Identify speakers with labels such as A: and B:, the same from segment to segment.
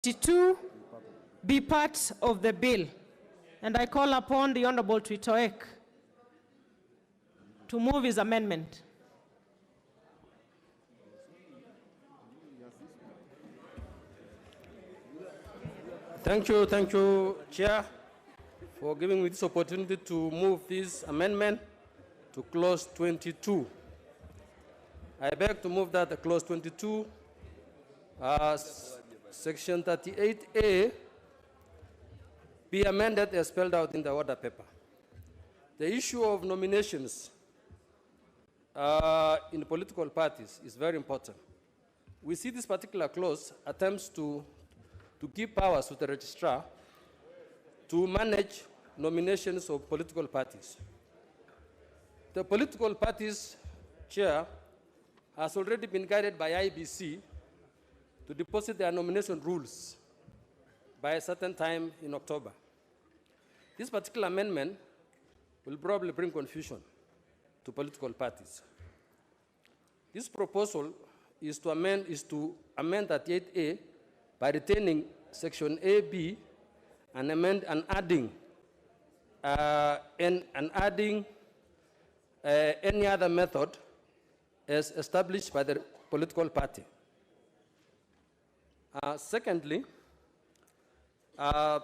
A: 22 be part of the bill. And I call upon the Honorable Twitoek to move his amendment.
B: Thank you, Chair, for giving me this opportunity to move this amendment to clause 22. I beg to move that the clause 22, section 38A, be amended as spelled out in the order paper. The issue of nominations in political parties is very important. We see this particular clause attempts to give powers to the registrar to manage nominations of political parties. The political parties chair has already been guided by IBC to deposit their nomination rules by a certain time in October. This particular amendment will probably bring confusion to political parties. This proposal is to amend 38A by retaining section AB and adding any other method as established by the political party. Secondly, I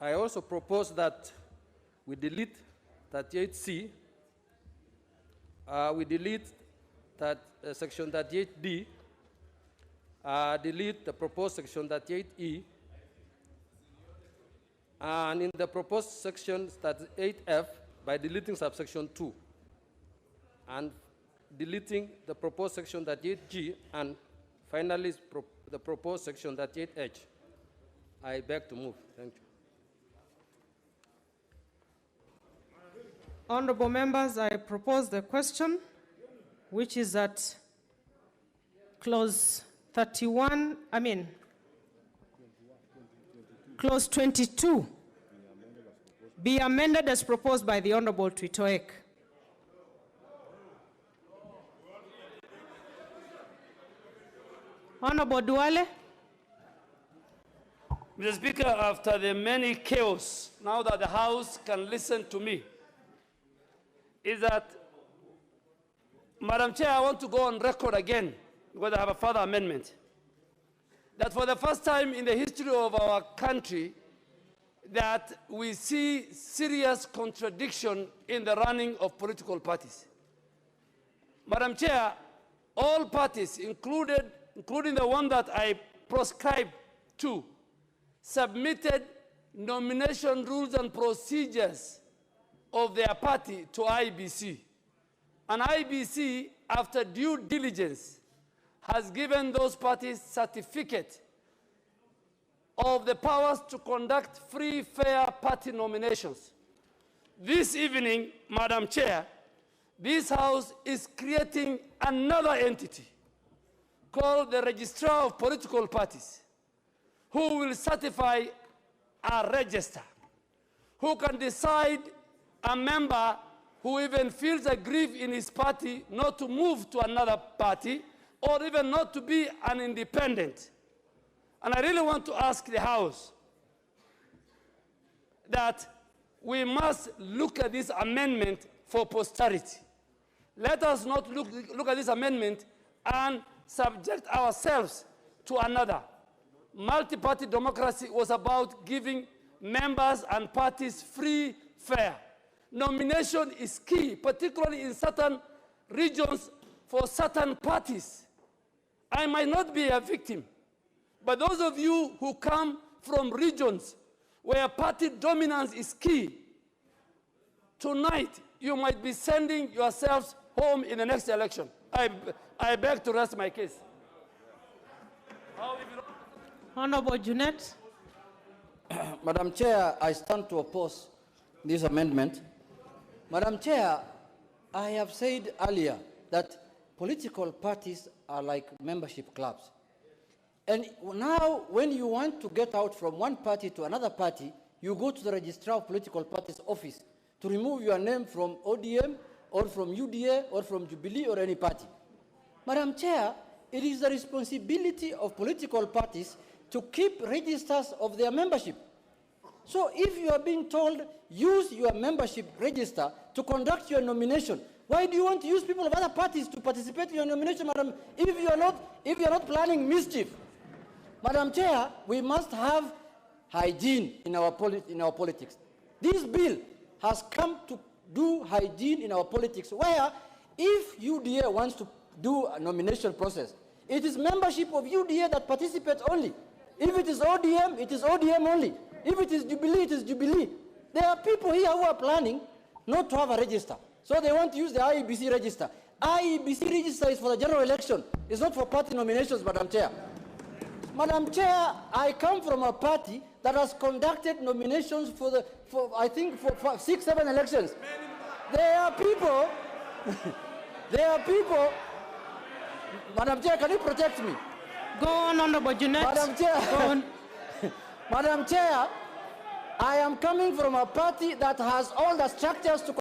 B: also propose that we delete 38C, we delete section 38D, delete the proposed section 38E, and in the proposed section 38F by deleting subsection 2, and deleting the proposed section 38G, and finally the proposed section 38H. I beg to move. Thank you.
A: Honorable members, I propose the question, which is that clause 22 be amended as proposed by the Honorable Twitoek. Honorable Duale.
C: Mr. Speaker, after the many chaos, now that the House can listen to me, is that, Madam Chair, I want to go on record again, because I have a further amendment, that for the first time in the history of our country, that we see serious contradiction in the running of political parties. Madam Chair, all parties, including the one that I proscribed to, submitted nomination rules and procedures of their party to IBC. And IBC, after due diligence, has given those parties certificate of the powers to conduct free, fair party nominations. This evening, Madam Chair, this House is creating another entity called the Registrar of Political Parties, who will certify a register, who can decide a member who even feels a grief in his party not to move to another party or even not to be an independent. And I really want to ask the House that we must look at this amendment for posterity. Let us not look at this amendment and subject ourselves to another. Multi-party democracy was about giving members and parties free, fair. Nomination is key, particularly in certain regions for certain parties. I might not be a victim, but those of you who come from regions where party dominance is key, tonight you might be sending yourselves home in the next election. I beg to rest my case.
A: Honorable Junet.
D: Madam Chair, I stand to oppose this amendment. Madam Chair, I have said earlier that political parties are like membership clubs. And now, when you want to get out from one party to another party, you go to the Registrar of Political Parties office to remove your name from ODM or from UDA or from Jubilee or any party. Madam Chair, it is the responsibility of political parties to keep registers of their membership. So if you are being told, use your membership register to conduct your nomination, why do you want to use people of other parties to participate in your nomination, Madam, if you are not planning mischief? Madam Chair, we must have hygiene in our politics. This bill has come to do hygiene in our politics, where if UDA wants to do a nomination process, it is membership of UDA that participates only. If it is ODM, it is ODM only. If it is Jubilee, it is Jubilee. There are people here who are planning not to have a register. So they want to use the IEBC register. IEBC register is for the general election. It's not for party nominations, Madam Chair. Madam Chair, I come from a party that has conducted nominations for 6, 7 elections. There are people, Madam Chair, can you protect me?
A: Go on, Honorable Junet.
D: Madam Chair,
A: Go on.
D: Madam Chair, I am coming from a party that has all the structures to